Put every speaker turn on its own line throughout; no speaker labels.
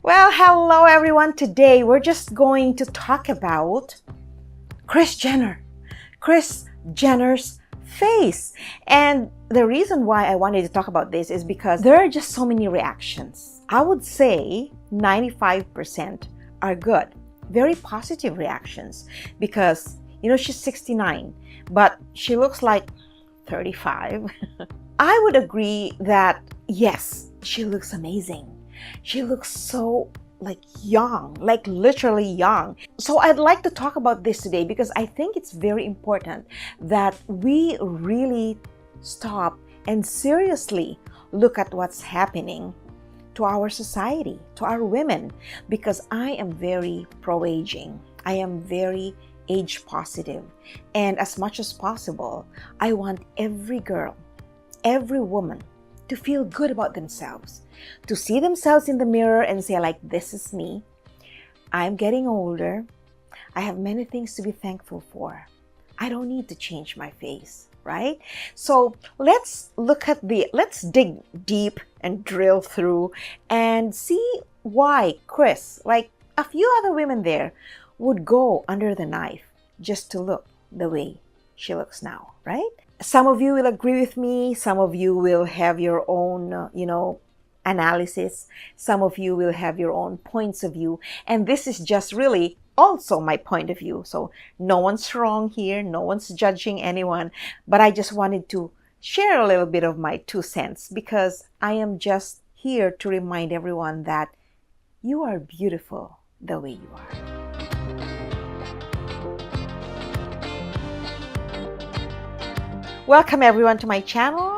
Well, hello everyone. Today we're just going to talk about Kris Jenner. Kris Jenner's face. And the reason why I wanted to talk about this is because there are just so many reactions. I would say 95% are good. Very positive reactions because, she's 69, but she looks like 35. I would agree that, yes, she looks amazing. She looks so young, like literally young. So I'd like to talk about this today because I think it's very important that we really stop and seriously look at what's happening to our society, to our women, because I am very pro-aging. I am very age positive. And as much as possible, I want every girl, every woman to feel good about themselves, to see themselves in the mirror and say this is me. I'm getting older. I have many things to be thankful for. I don't need to change my face, right? So let's dig deep and drill through and see why Kris, like a few other women there, would go under the knife just to look the way she looks now, right? Some of you will agree with me. Some of you will have your own, analysis. Some of you will have your own points of view. And this is just really also my point of view. So no one's wrong here. No one's judging anyone. But I just wanted to share a little bit of my 2 cents because I am just here to remind everyone that you are beautiful the way you are. Welcome everyone to my channel.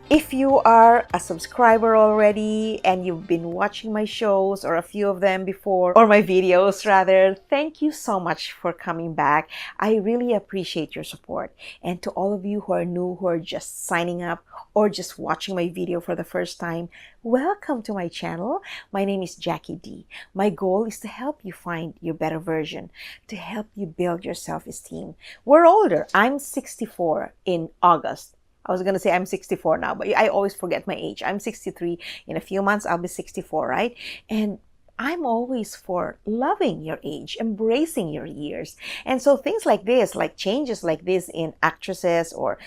If you are a subscriber already and you've been watching my shows or a few of them before, or my videos rather, thank you so much for coming back. I really appreciate your support. And to all of you who are new, who are just signing up or just watching my video for the first time, welcome to my channel. My name is Jackie D. My goal is to help you find your better version, to help you build your self-esteem. We're older. I'm 64 in August. I was going to say I'm 64 now, but I always forget my age. I'm 63. In a few months, I'll be 64, right? And I'm always for loving your age, embracing your years. And so things like this, like changes like this in actresses or,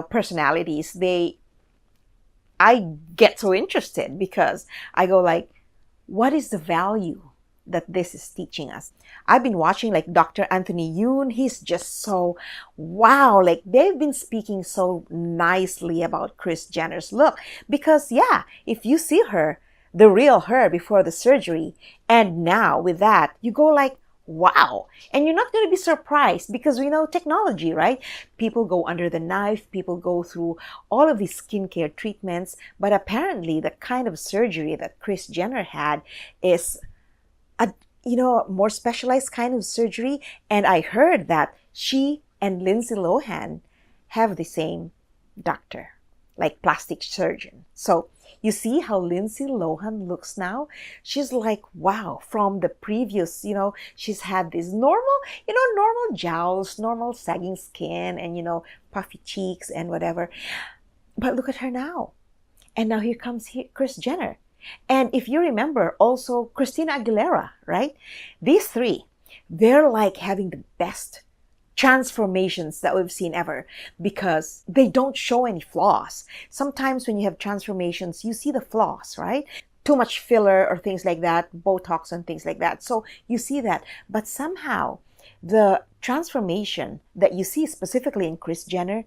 personalities, I get so interested because I go what is the value that this is teaching us? I've been watching Dr. Anthony Yoon. He's just so wow. They've been speaking so nicely about Kris Jenner's look because if you see her, the real her before the surgery, and now with that, you go wow. And you're not going to be surprised because we know technology, right? People go under the knife, people go through all of these skincare treatments, but apparently the kind of surgery that Kris Jenner had is a more specialized kind of surgery. And I heard that she and Lindsay Lohan have the same doctor, plastic surgeon. So you see how Lindsay Lohan looks now? She's wow, from the previous, she's had this normal jowls, normal sagging skin and, puffy cheeks and whatever. But look at her now. And now here comes Kris Jenner. And if you remember also Christina Aguilera, right? These three, they're having the best transformations that we've seen ever because they don't show any flaws. Sometimes when you have transformations, you see the flaws, right? Too much filler or things like that, botox and things like that. So you see that. But somehow the transformation that you see specifically in Kris Jenner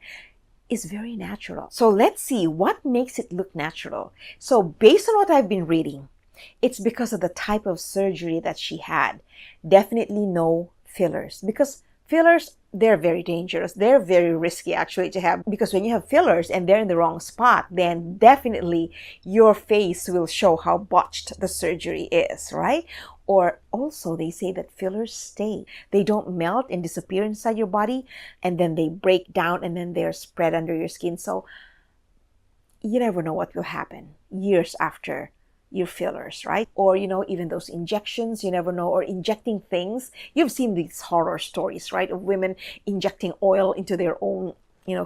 is very natural. So let's see what makes it look natural. So based on what I've been reading, it's because of the type of surgery that she had. Definitely no fillers because fillers, they're very dangerous. They're very risky actually to have because when you have fillers and they're in the wrong spot, then definitely your face will show how botched the surgery is, right? Or also they say that fillers stay. They don't melt and disappear inside your body and then they break down and then they're spread under your skin. So you never know what will happen years after your fillers, right? Or, even those injections, you never know, or injecting things. You've seen these horror stories, right? Of women injecting oil into their own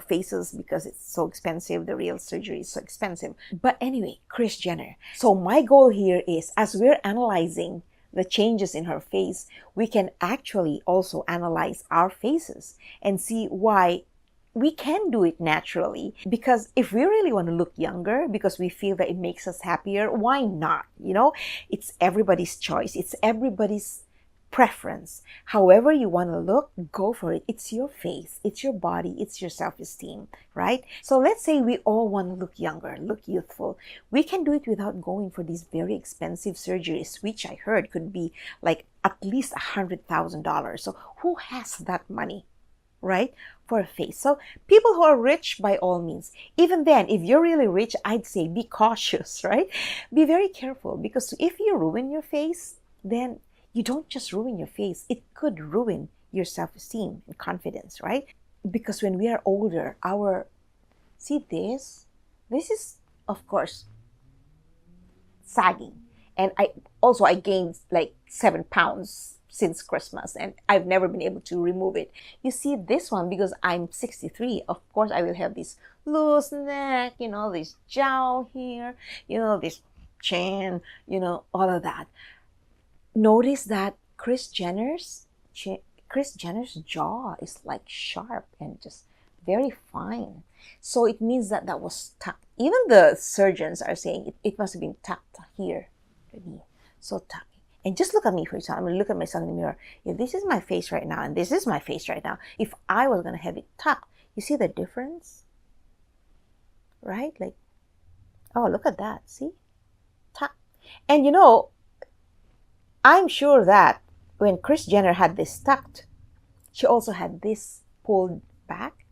faces because it's so expensive. The real surgery is so expensive. But anyway, Kris Jenner. So my goal here is, as we're analyzing the changes in her face, we can actually also analyze our faces and see why we can do it naturally. Because if we really want to look younger because we feel that it makes us happier, why not? It's everybody's choice. It's everybody's preference. However you want to look, go for it. It's your face, it's your body, it's your self-esteem, right? So let's say we all want to look younger, look youthful. We can do it without going for these very expensive surgeries, which I heard could be like at least $100,000. So who has that money, right, for a face? So people who are rich, by all means. Even then, if you're really rich, I'd say be cautious, right? Be very careful, because if you ruin your face, then you don't just ruin your face, it could ruin your self-esteem and confidence, right? Because when we are older, see this is, of course, sagging. And I gained like 7 pounds since Christmas, and I've never been able to remove it. You see this one, because I'm 63, of course I will have this loose neck, this jowl here, this chin, all of that. Notice that Kris Jenner's jaw is like sharp and just very fine. So it means that was tucked. Even the surgeons are saying it must have been tucked here. So tucked. And just look at me for example. I'm going to look at myself in the mirror. If this is my face right now and this is my face right now, if I was going to have it tucked, you see the difference? Right? Like, oh, look at that. See? Tucked. And I'm sure that when Kris Jenner had this tucked, she also had this pulled back.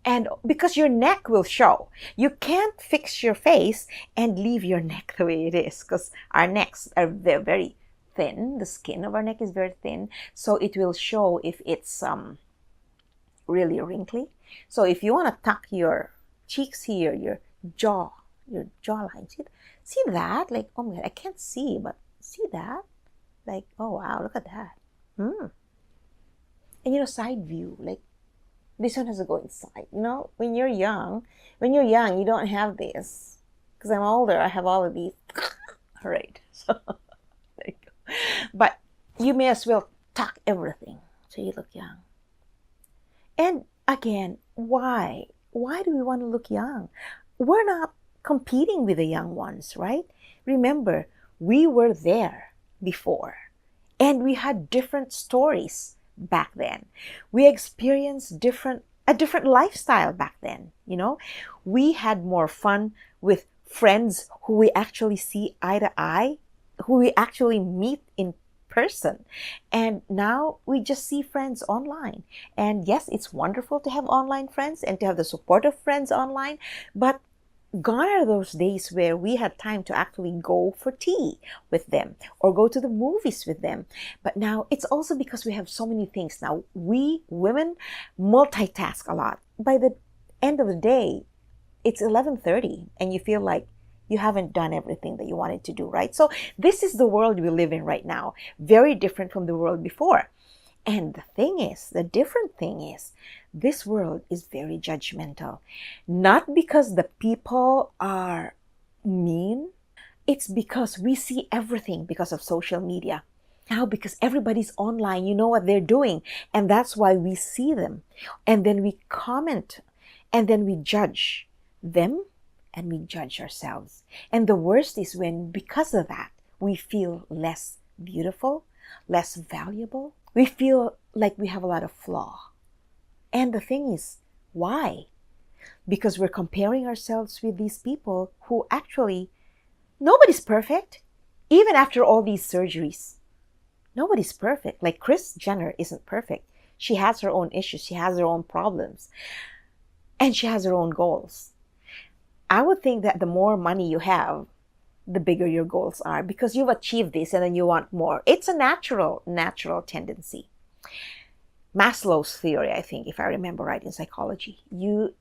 And because your neck will show, you can't fix your face and leave your neck the way it is, because our necks are very thin. The skin of our neck is very thin, so it will show if it's really wrinkly. So if you want to tuck your cheeks here, your jawline, see that? Like, oh my God, I can't see, but see that? Like, oh wow, look at that. And side view, like this one has to go inside. When you're young, you don't have this. Because I'm older, I have all of these. All right, so there you go. But you may as well tuck everything so you look young. And again, why? Why do we want to look young? We're not competing with the young ones, right? Remember, we were there before, and we had different stories back then. We experienced a different lifestyle back then. We had more fun with friends who we actually see eye to eye, who we actually meet in person. And now we just see friends online. And yes, it's wonderful to have online friends and to have the support of friends online, but gone are those days where we had time to actually go for tea with them or go to the movies with them. But now it's also because we have so many things. Now we women multitask a lot. By the end of the day, it's 11:30 and you feel like you haven't done everything that you wanted to do, right? So this is the world we live in right now. Very different from the world before. And the different thing is, this world is very judgmental. Not because the people are mean, it's because we see everything because of social media. Now, because everybody's online, you know what they're doing, and that's why we see them. And then we comment, and then we judge them, and we judge ourselves. And the worst is when, because of that, we feel less beautiful, less valuable. We feel like we have a lot of flaw. And the thing is, why? Because we're comparing ourselves with these people who actually, nobody's perfect. Even after all these surgeries, nobody's perfect. Like Kris Jenner isn't perfect. She has her own issues. She has her own problems. And she has her own goals. I would think that the more money you have, the bigger your goals are, because you've achieved this and then you want more. It's a natural tendency. Maslow's theory, I think, if I remember right, in psychology, you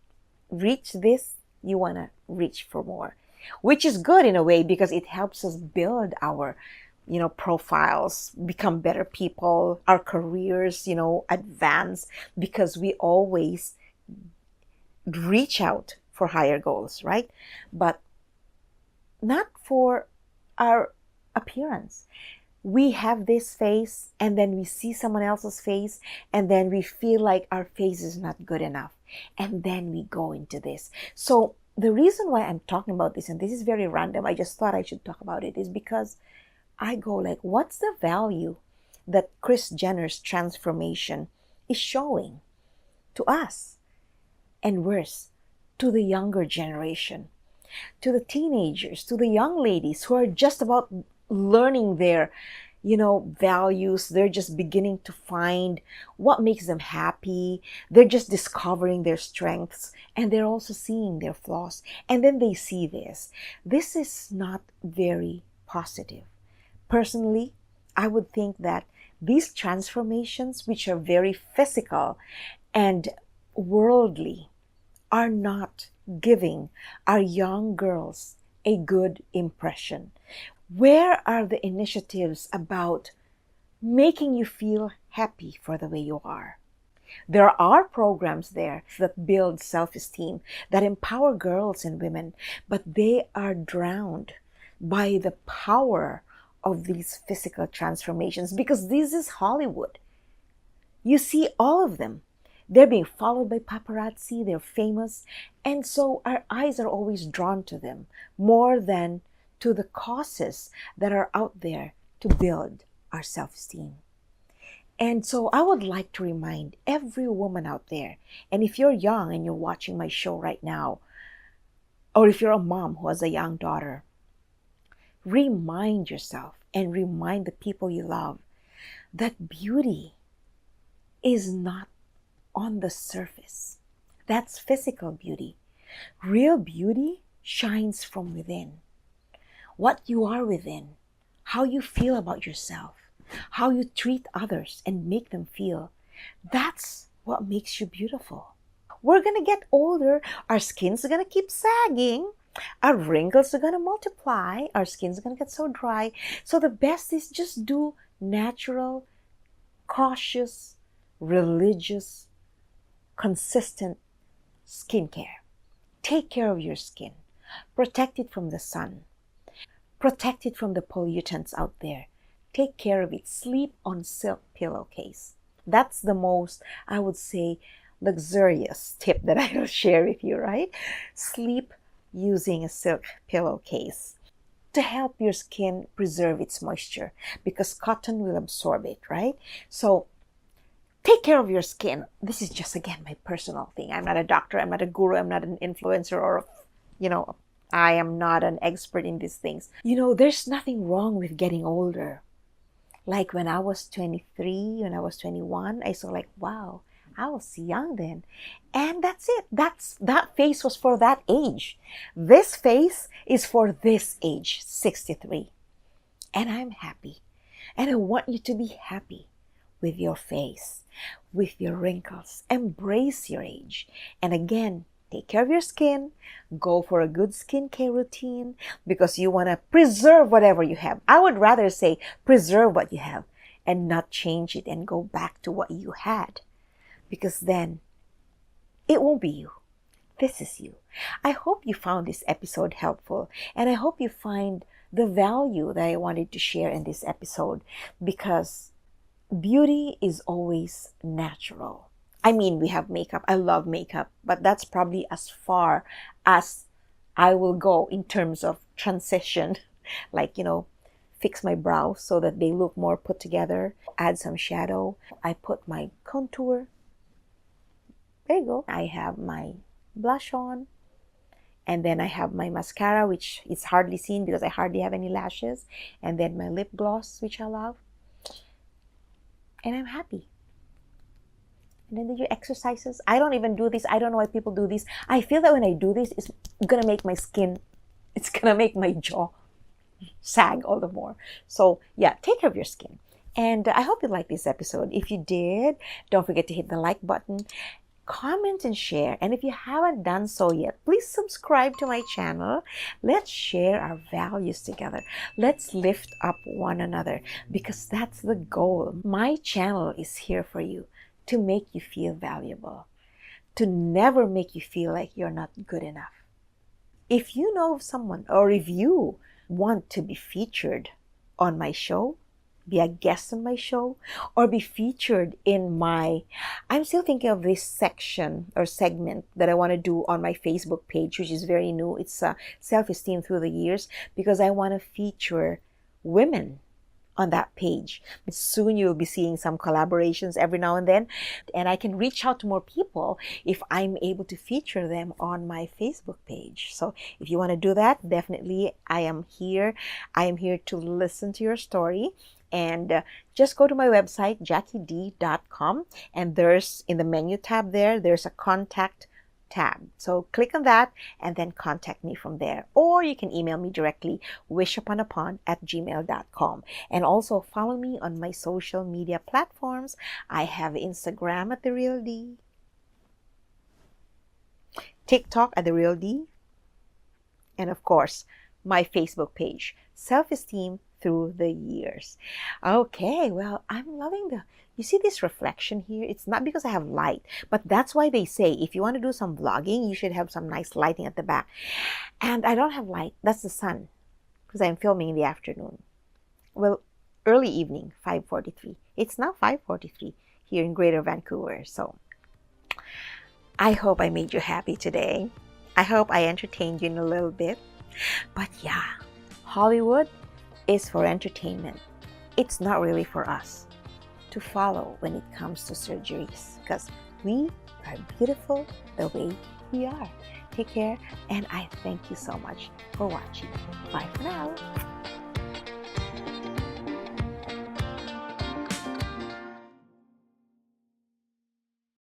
reach this, you want to reach for more, which is good in a way because it helps us build our, profiles, become better people, our careers, advance, because we always reach out for higher goals, right? But not for our appearance. We have this face, and then we see someone else's face, and then we feel like our face is not good enough. And then we go into this. So the reason why I'm talking about this, and this is very random, I just thought I should talk about it, is because I go like, what's the value that Kris Jenner's transformation is showing to us? And worse, to the younger generation, to the teenagers, to the young ladies who are just about learning their, values. They're just beginning to find what makes them happy. They're just discovering their strengths, and they're also seeing their flaws. And then they see this. This is not very positive. Personally, I would think that these transformations, which are very physical and worldly, are not giving our young girls a good impression. Where are the initiatives about making you feel happy for the way you are? There are programs there that build self-esteem, that empower girls and women, but they are drowned by the power of these physical transformations, because this is Hollywood. You see all of them. They're being followed by paparazzi, they're famous, and so our eyes are always drawn to them more than to the causes that are out there to build our self-esteem. And so I would like to remind every woman out there, and if you're young and you're watching my show right now, or if you're a mom who has a young daughter, remind yourself and remind the people you love that beauty is not on the surface. That's physical beauty. Real beauty shines from within. What you are within, how you feel about yourself, how you treat others and make them feel, that's what makes you beautiful. We're gonna get older, our skin's gonna keep sagging, our wrinkles are gonna multiply, our skin's gonna get so dry. So the best is just do natural, cautious, religious, consistent skincare. Take care of your skin. Protect it from the sun. Protect it from the pollutants out there. Take care of it. Sleep on silk pillowcase. That's the most, I would say, luxurious tip that I will share with you, right? Sleep using a silk pillowcase to help your skin preserve its moisture, because cotton will absorb it, right? So take care of your skin. This is just, again, my personal thing. I'm not a doctor. I'm not a guru. I'm not an influencer, or, I am not an expert in these things. There's nothing wrong with getting older. Like when I was 23, when I was 21, I saw like, wow, I was young then. And that's it. That face was for that age. This face is for this age, 63. And I'm happy. And I want you to be happy with your face, with your wrinkles. Embrace your age. And again, take care of your skin. Go for a good skincare routine, because you want to preserve whatever you have. I would rather say preserve what you have and not change it and go back to what you had, because then it won't be you. This is you. I hope you found this episode helpful, and I hope you find the value that I wanted to share in this episode, because beauty is always natural. I mean, we have makeup. I love makeup, but that's probably as far as I will go in terms of transition. Like, fix my brows so that they look more put together. Add some shadow. I put my contour. There you go. I have my blush on. And then I have my mascara, which is hardly seen because I hardly have any lashes. And then my lip gloss, which I love. And I'm happy. And then do your exercises. I don't even do this. I don't know why people do this. I feel that when I do this, it's going to make my skin, it's going to make my jaw sag all the more. So yeah, take care of your skin. And I hope you liked this episode. If you did, don't forget to hit the like button, comment and share. And if you haven't done so yet, please subscribe to my channel. Let's share our values together. Let's lift up one another, because that's the goal. My channel is here for you, to make you feel valuable, to never make you feel like you're not good enough. If you know of someone, or if you want to be featured on my show, be a guest on my show, or be featured in I'm still thinking of this section or segment that I want to do on my Facebook page, which is very new. It's Self-Esteem Through the Years, because I want to feature women on that page. Soon you'll be seeing some collaborations every now and then, and I can reach out to more people if I'm able to feature them on my Facebook page. So if you want to do that, definitely I am here. I am here to listen to your story. And just go to my website, jackied.com, and there's, in the menu tab there's a contact tab. So click on that and then contact me from there. Or you can email me directly, wishuponapond@gmail.com. And also follow me on my social media platforms. I have Instagram at The Real D, TikTok at The Real D, and of course, my Facebook page, Self-Esteem Through the Years. Okay, well, I'm loving you see this reflection here? It's not because I have light, but that's why they say if you want to do some vlogging, you should have some nice lighting at the back. And I don't have light. That's the sun, because I'm filming in the afternoon. Well, early evening, 5:43. It's now 5:43 here in Greater Vancouver. So I hope I made you happy today. I hope I entertained you in a little bit. But yeah, Hollywood is for entertainment. It's not really for us to follow when it comes to surgeries, because we are beautiful the way we are. Take care, and I thank you so much for watching. Bye for now.